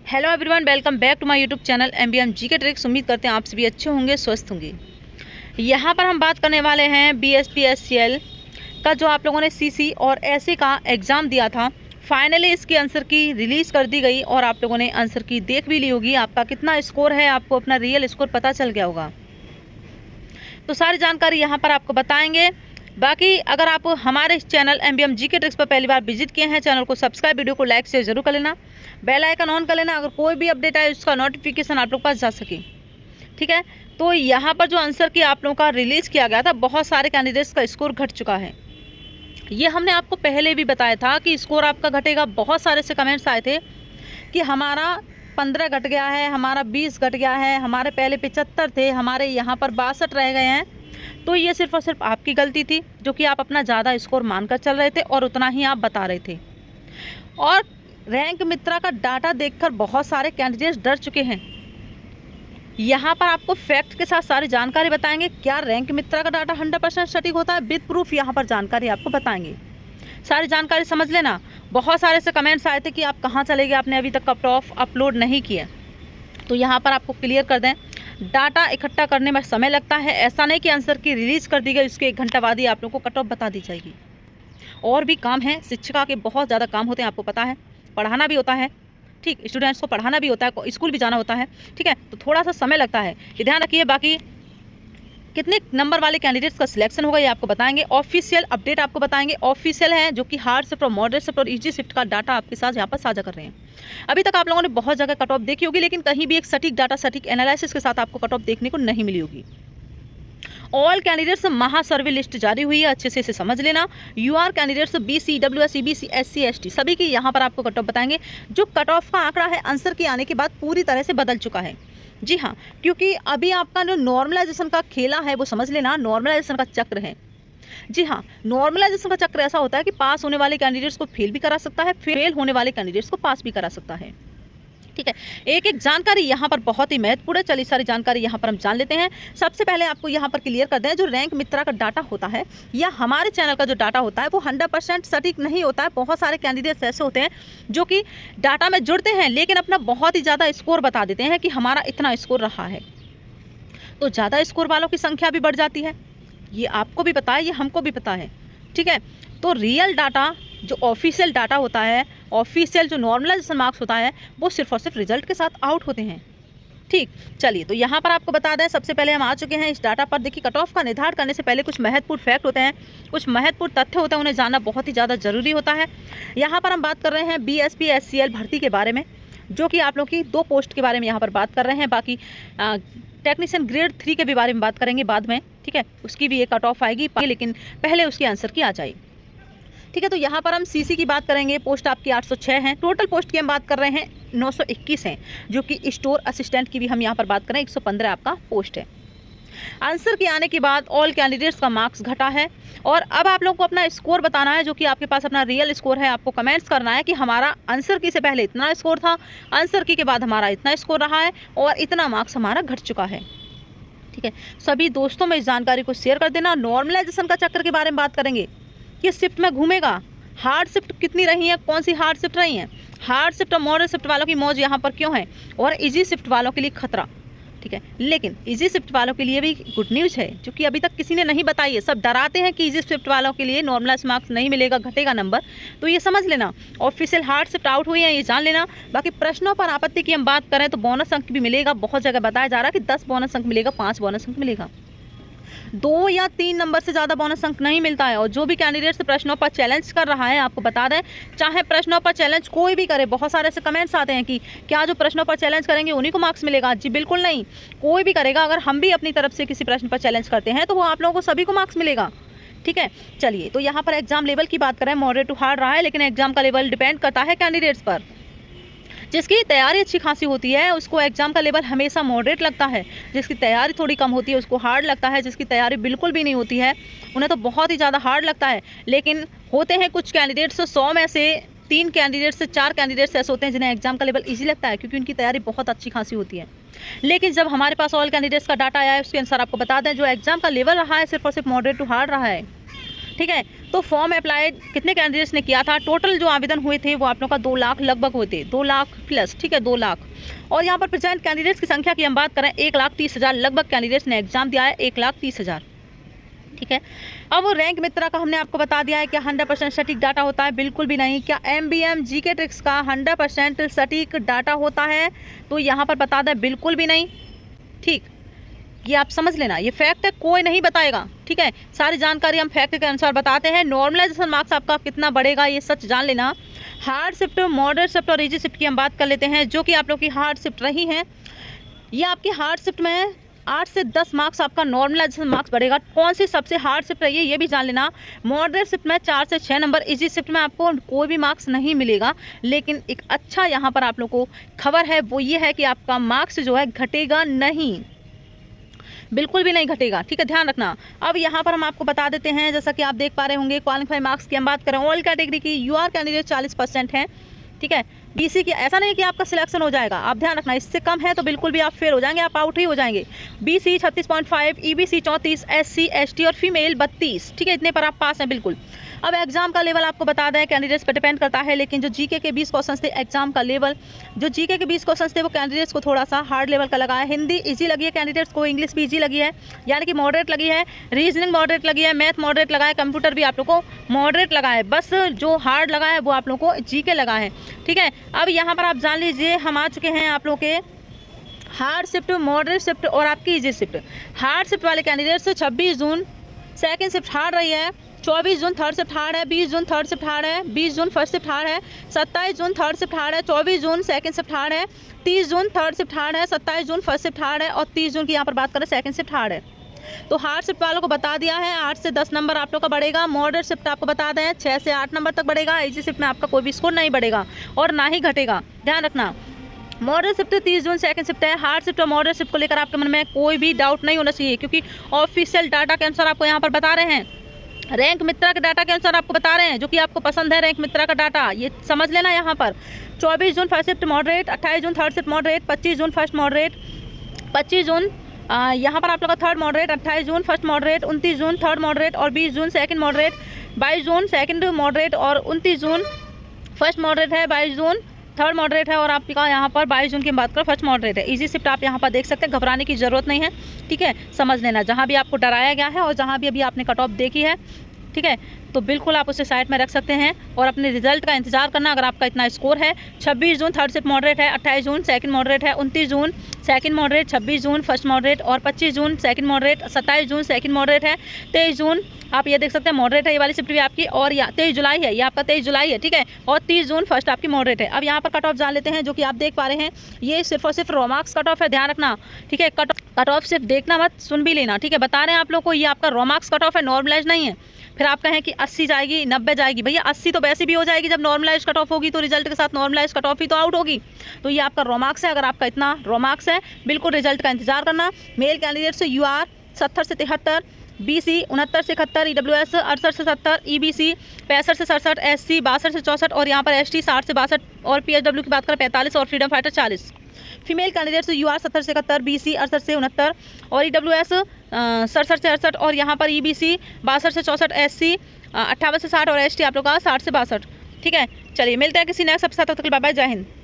Hello everyone, welcome back to my YouTube channel MBM GK tricks. उम्मीद करते हैं आप सभी अच्छे होंगे, स्वस्थ होंगे। यहाँ पर हम बात करने वाले हैं बीएसपीएससीएल का जो आप लोगों ने सीसी और एसए का एग्ज़ाम दिया था। फाइनली इसकी आंसर की रिलीज़ कर दी गई और आप लोगों ने आंसर की देख भी ली होगी। आपका कितना स्कोर है, आपको अपना रियल स्कोर पता चल गया होगा। तो सारी जानकारी यहाँ पर आपको बताएंगे। बाकी अगर आप हमारे चैनल एमबीएम जीके ट्रिक्स पर पहली बार विजिट किए हैं, चैनल को सब्सक्राइब, वीडियो को लाइक शेयर जरूर कर लेना, बेल आइकन ऑन कर लेना, अगर कोई भी अपडेट आए उसका नोटिफिकेशन आप लोग पास जा सके। ठीक है, तो यहाँ पर जो आंसर की आप लोगों का रिलीज़ किया गया था, बहुत सारे कैंडिडेट्स का स्कोर घट चुका है। ये हमने आपको पहले भी बताया था कि स्कोर आपका घटेगा। बहुत सारे से कमेंट्स आए थे कि हमारा 15 घट गया है, हमारा 20 घट गया है, हमारे पहले 75 थे, हमारे यहाँ पर 62 रह गए हैं। तो ये सिर्फ और सिर्फ आपकी गलती थी, जो कि आप अपना ज़्यादा स्कोर मानकर चल रहे थे और उतना ही आप बता रहे थे। और रैंक मित्रा का डाटा देखकर बहुत सारे कैंडिडेट्स डर चुके हैं। यहाँ पर आपको फैक्ट के साथ सारी जानकारी बताएंगे। क्या रैंक मित्रा का डाटा 100% सटीक होता है? विद प्रूफ यहाँ पर जानकारी आपको बताएंगे। सारी जानकारी समझ लेना। बहुत सारे से कमेंट्स आए थे कि आप कहाँ चले गए, आपने अभी तक कट ऑफ अपलोड नहीं किया। तो यहाँ पर आपको क्लियर कर दें, डाटा इकट्ठा करने में समय लगता है। ऐसा नहीं कि आंसर की रिलीज़ कर दी गई उसके 1 घंटा बाद ही आप लोगों को कट ऑफ बता दी जाएगी। और भी काम है, शिक्षिका के बहुत ज़्यादा काम होते हैं, आपको पता है। पढ़ाना भी होता है, ठीक, स्टूडेंट्स को पढ़ाना भी होता है, स्कूल भी जाना होता है, ठीक है। तो थोड़ा सा समय लगता है, ये ध्यान रखिए। बाकी कितने नंबर वाले कैंडिडेट्स का सिलेक्शन होगा ये आपको बताएंगे। ऑफिशियल अपडेट आपको बताएंगे। ऑफिशियल है जो कि हार्ड शिफ्ट और मॉडरेट शिफ्ट और इजी शिफ्ट का डाटा आपके साथ यहाँ पर साझा कर रहे हैं। अभी तक आप लोगों ने बहुत जगह कट ऑफ देखी होगी, लेकिन कहीं भी एक सटीक डाटा, सटीक एनालिसिस के साथ आपको कट ऑफ देखने को नहीं मिली होगी। ऑल कैंडिडेट्स महा सर्वे लिस्ट जारी हुई है, अच्छे से इसे समझ लेना। UR candidates BC, WS, EBC, SC, ST सभी की यहाँ पर आपको कट ऑफ बताएंगे। जो कट ऑफ का आंकड़ा है आंसर के आने के बाद पूरी तरह से बदल चुका है। जी हाँ, क्योंकि अभी आपका जो नॉर्मलाइजेशन का खेला है वो समझ लेना, नॉर्मलाइजेशन का चक्र है। जी हाँ, नॉर्मलाइजेशन का चक्र ऐसा होता है कि पास होने वाले कैंडिडेट्स को फेल भी करा सकता है, फेल होने वाले कैंडिडेट्स को पास भी करा सकता है। ठीक है, एक एक जानकारी यहाँ पर बहुत ही महत्वपूर्ण है। चलिए सारी जानकारी यहाँ पर हम जान लेते हैं। सबसे पहले आपको यहाँ पर क्लियर कर दें, जो रैंक मित्रा का डाटा होता है या हमारे चैनल का जो डाटा होता है वो 100% सटीक नहीं होता है। बहुत सारे कैंडिडेट्स ऐसे होते हैं जो कि डाटा में जुड़ते हैं लेकिन अपना बहुत ही ज़्यादा स्कोर बता देते हैं कि हमारा इतना स्कोर रहा है। तो ज़्यादा स्कोर वालों की संख्या भी बढ़ जाती है, ये आपको भी पता है, ये हमको भी पता है। ठीक है, तो रियल डाटा जो ऑफिशियल डाटा होता है, ऑफिशियल जो नॉर्मलाइजेशन मार्क्स होता है, वो सिर्फ और सिर्फ रिजल्ट के साथ आउट होते हैं। ठीक, चलिए तो यहाँ पर आपको बता दें, सबसे पहले हम आ चुके हैं इस डाटा पर। देखिए, कट ऑफ का निर्धारण करने से पहले कुछ महत्वपूर्ण फैक्ट होते हैं, कुछ महत्वपूर्ण तथ्य होते हैं, उन्हें जानना बहुत ही ज़्यादा ज़रूरी होता है। यहाँ पर हम बात कर रहे हैं बीएसपीएससीएल भर्ती के बारे में, जो कि आप लोग की 2 पोस्ट के बारे में यहाँ पर बात कर रहे हैं। बाकी टेक्नीशियन ग्रेड 3 के भी बारे में बात करेंगे बाद में, ठीक है। उसकी भी एक कट ऑफ आएगी, लेकिन पहले उसकी आंसर की आ जाए। ठीक है, तो यहाँ पर हम सीसी की बात करेंगे। पोस्ट आपकी 806 हैं। टोटल पोस्ट की हम बात कर रहे हैं 921 हैं, जो कि स्टोर असिस्टेंट की भी हम यहाँ पर बात करें 115 आपका पोस्ट है। आंसर के आने के बाद ऑल कैंडिडेट्स का मार्क्स घटा है और अब आप लोगों को अपना स्कोर बताना है, जो कि आपके पास अपना रियल स्कोर है। आपको कमेंट्स करना है कि हमारा आंसर की से पहले इतना स्कोर था, आंसर की के बाद हमारा इतना स्कोर रहा है और इतना मार्क्स हमारा घट चुका है। ठीक है, सभी दोस्तों में इस जानकारी को शेयर कर देना। नॉर्मलाइजेशन का चक्कर के बारे में बात करेंगे, किस शिफ्ट में घूमेगा, हार्ड शिफ्ट कितनी रही है, कौन सी हार्ड शिफ्ट रही है, हार्ड शिफ्ट और मॉडरेट शिफ्ट वालों की मौज यहाँ पर क्यों है, और इजी शिफ्ट वालों के लिए खतरा। ठीक है, लेकिन इजी शिफ्ट वालों के लिए भी गुड न्यूज़ है, जो कि अभी तक किसी ने नहीं बताई है। सब डराते हैं कि इजी शिफ्ट वालों के लिए नॉर्मलाइज मार्क्स नहीं मिलेगा, घटेगा नंबर। तो ये समझ लेना, ऑफिशियल हार्ड शिफ्ट आउट हुई है, ये जान लेना। बाकी प्रश्नों पर आपत्ति की हम बात करें तो बोनस अंक भी मिलेगा। बहुत जगह बताया जा रहा है कि 10 बोनस अंक मिलेगा, 5 बोनस अंक मिलेगा, 2 या 3 नंबर से ज़्यादा बोनस अंक नहीं मिलता है। और जो भी कैंडिडेट्स प्रश्नों पर चैलेंज कर रहा है, आपको बता दें, चाहे प्रश्नों पर चैलेंज कोई भी करे, बहुत सारे ऐसे कमेंट्स आते हैं कि क्या जो प्रश्नों पर चैलेंज करेंगे उन्हीं को मार्क्स मिलेगा। जी बिल्कुल नहीं, कोई भी करेगा। अगर हम भी अपनी तरफ से किसी प्रश्न पर चैलेंज करते हैं तो वो आप लोगों को सभी को मार्क्स मिलेगा। ठीक है, चलिए तो यहाँ पर एग्जाम लेवल की बात करें, मॉडरेट टू हार्ड रहा है, लेकिन एग्जाम का लेवल डिपेंड करता है कैंडिडेट्स पर। जिसकी तैयारी अच्छी खासी होती है उसको एग्जाम का लेवल हमेशा मॉडरेट लगता है, जिसकी तैयारी थोड़ी कम होती है उसको हार्ड लगता है, जिसकी तैयारी बिल्कुल भी नहीं होती है उन्हें तो बहुत ही ज़्यादा हार्ड लगता है। लेकिन होते हैं कुछ कैंडिडेट्स, 100 में से 3 कैंडिडेट्स से 4 कैंडिडेट्स ऐसे होते हैं जिन्हें एग्जाम का लेवल ईजी लगता है, क्योंकि उनकी तैयारी बहुत अच्छी खासी होती है। लेकिन जब हमारे पास ऑल कैंडिडेट्स का डाटा आया है उसके अनुसार आपको बता दें, जो एग्जाम का लेवल रहा है सिर्फ और सिर्फ मॉडरेट टू हार्ड रहा है। ठीक है, तो फॉर्म अप्लाई कितने कैंडिडेट्स ने किया था? टोटल जो आवेदन हुए थे वो आप लोग का 2 लाख लगभग हुए थे, 2 लाख प्लस, ठीक है 2 लाख। और यहाँ पर प्रेजेंट कैंडिडेट्स की संख्या की हम बात करें 1,30,000 लगभग कैंडिडेट्स ने एग्जाम दिया है, 1,30,000, ठीक है। अब वो रैंक मित्रा का हमने आपको बता दिया है क्या 100% सटीक डाटा होता है? बिल्कुल भी नहीं। क्या MBM GK ट्रिक्स का 100% सटीक डाटा होता है? तो यहाँ पर बता दें बिल्कुल भी नहीं, ठीक, ये आप समझ लेना, ये फैक्ट है, कोई नहीं बताएगा, ठीक है। सारी जानकारी हम फैक्ट के अनुसार बताते हैं। नॉर्मलाइजेशन मार्क्स आपका कितना बढ़ेगा ये सच जान लेना। हार्ड शिफ्ट, मॉडरेट शिफ्ट और इजी शिफ्ट की हम बात कर लेते हैं, जो कि आप लोग की हार्ड शिफ्ट रही हैं। ये आपकी हार्ड शिफ्ट में 8 से 10 मार्क्स आपका नॉर्मलाइजेशन मार्क्स बढ़ेगा। कौन सी सबसे हार्ड शिफ्ट रही है ये भी जान लेना। मॉडरेट शिफ्ट में 4 से 6 नंबर, इजी शिफ्ट में आपको कोई भी मार्क्स नहीं मिलेगा। लेकिन एक अच्छा यहाँ पर आप लोग को खबर है, वो ये है कि आपका मार्क्स जो है घटेगा नहीं, बिल्कुल भी नहीं घटेगा, ठीक है, ध्यान रखना। अब यहाँ पर हम आपको बता देते हैं, जैसा कि आप देख पा रहे होंगे, क्वालिफाई मार्क्स की हम बात करें, ऑल कैटेगरी की UR कैंडिडेट 40% है, ठीक है। BC की ऐसा नहीं कि आपका सिलेक्शन हो जाएगा, आप ध्यान रखना, इससे कम है तो बिल्कुल भी आप फेल हो जाएंगे, आप आउट ही हो जाएंगे। BC 36.5, EBC 34, SC ST और फीमेल 32, ठीक है, इतने पर आप पास हैं बिल्कुल। अब एग्जाम का लेवल आपको बता दें, कैंडिडेट्स पर डिपेंड करता है, लेकिन जो GK के 20 क्वेश्चन थे, एग्जाम का लेवल जो GK के 20 क्वेश्चन थे वो कैंडिडेट्स को थोड़ा सा हार्ड लेवल का लगा है। हिंदी इजी लगी है कैंडिडेट्स को, इंग्लिश भी इजी लगी है, यानी कि मॉडरेट लगी है, रीजनिंग मॉडरेट लगी है, मैथ मॉडरेट लगा है, कंप्यूटर भी आप लोग को मॉडरेट लगा है। बस जो हार्ड लगा है वो आप लोग को GK लगा है, ठीक है। अब यहाँ पर आप जान लीजिए, हम आ चुके हैं आप लोग के हार्ड शिफ्ट, मॉडरेट शिफ्ट और आपकी इजी शिफ्ट। हार्ड शिफ्ट वाले कैंडिडेट्स 26 जून सेकेंड शिफ्ट हार्ड रही है, 24 जून थर्ड शिफ्ट हार्ड है, 20 जून थर्ड शिफ्ट हार्ड है, 20 जून फर्स्ट शिफ्ट हार्ड है, 27 जून थर्ड शिफ्ट हार्ड है, 24 जून सेकंड शिफ्ट हार्ड है, 30 जून थर्ड शिफ्ट हार्ड है, 27 June first shift hard है और 30 जून की यहाँ पर बात करें सेकंड शिफ्ट हार्ड है। तो हार्ड शिफ्ट वालों को बता दिया है 8 से 10 नंबर आप लोग का बढ़ेगा। मॉडरेट शिफ्ट आपको बता दें 6 से 8 नंबर तक बढ़ेगा। इजी शिफ्ट में आपका कोई भी स्कोर नहीं बढ़ेगा और ना ही घटेगा, ध्यान रखना। मॉडरेट शिफ्ट 30 जून सेकंड शिफ्ट है। हार्ड शिफ्ट और मॉडरेट शिफ्ट को लेकर आपके मन में कोई भी डाउट नहीं होना चाहिए, क्योंकि ऑफिशियल डाटा के अनुसार आपको यहाँ पर बता रहे हैं, रैंक मित्रा के डाटा के अनुसार आपको बता रहे हैं, जो कि आपको पसंद है रैंक मित्रा का डाटा, ये समझ लेना। यहाँ पर 24 June first shift moderate, 28 June third shift moderate, 25 जून फर्स्ट मॉडरेट, 25 जून यहाँ पर आप लोग का थर्ड मॉडरेट, 28 जून first moderate, 29 June third moderate और 20 जून सेकंड मॉडरेट, 22 जून सेकंड मॉडरेट और 29 जून फर्स्ट मॉडरेट है, 22 जून थर्ड मॉडरेट है और आपका यहाँ पर 22 जून की बात करें फर्स्ट मॉडरेट है। इजी शिफ्ट आप यहाँ पर देख सकते हैं, घबराने की ज़रूरत नहीं है, ठीक है, समझ लेना। जहाँ भी आपको डराया गया है और जहाँ भी अभी आपने कट ऑफ देखी है, ठीक है, तो बिल्कुल आप उसे साइड में रख सकते हैं और अपने रिजल्ट का इंतजार करना। अगर आपका इतना स्कोर है, 26 जून थर्ड शिफ्ट मॉडरेट है, 28 जून सेकंड मॉडरेट है, 29 June second moderate, 26 June first moderate और 25 June second moderate, 27 June second moderate है, 23 जून आप ये देख सकते हैं मॉडरेट है, ये वाली शिफ्ट भी आपकी, और 23 जुलाई है, ये आपका 23 जुलाई है, ठीक है, और 30 जून फर्स्ट आपकी मॉडरेट है। अब यहाँ पर कट ऑफ जान लेते हैं, जो कि आप देख पा रहे हैं, ये सिर्फ और सिर्फ रोमार्क्स कट ऑफ है, ध्यान रखना, ठीक है। कट ऑफ सिर्फ देखना मत, सुन भी लेना, ठीक है। बता रहे हैं आप लोग को, ये आपका रोमार्क्स कट ऑफ है, नॉर्मलाइज नहीं है। फिर आप कहें कि 80 जाएगी, 90 जाएगी, भैया 80 तो वैसे भी हो जाएगी, जब नॉर्मलाइज कट ऑफ होगी तो रिजल्ट के साथ नॉर्मलाइज कट ऑफ ही तो आउट होगी। तो ये आपका रोमार्क्स है। अगर आपका इतना रोमार्क्स है, बिल्कुल रिजल्ट का इंतजार करना। मेल कैंडिडेट से UR 70 से 73, BC 69 से 71, EWS 68 से 70, EBC 65 से 67, SC 62 से 64 और यहाँ पर ST 60 से 62 और PSW की बात करें 45 और फ्रीडम फाइटर 40। फीमेल कैंडिडेट से UR 70 से 71, BC 68 से 69 और EWS 67 से 68 और यहाँ पर EBC 62 से 64, SC 58 से 60 और ST आप लोग का 60 से 62, ठीक है। चलिए मिलते हैं किसी नेक्स्ट एपिसोड, तब तक बाय बाय, जय हिंद।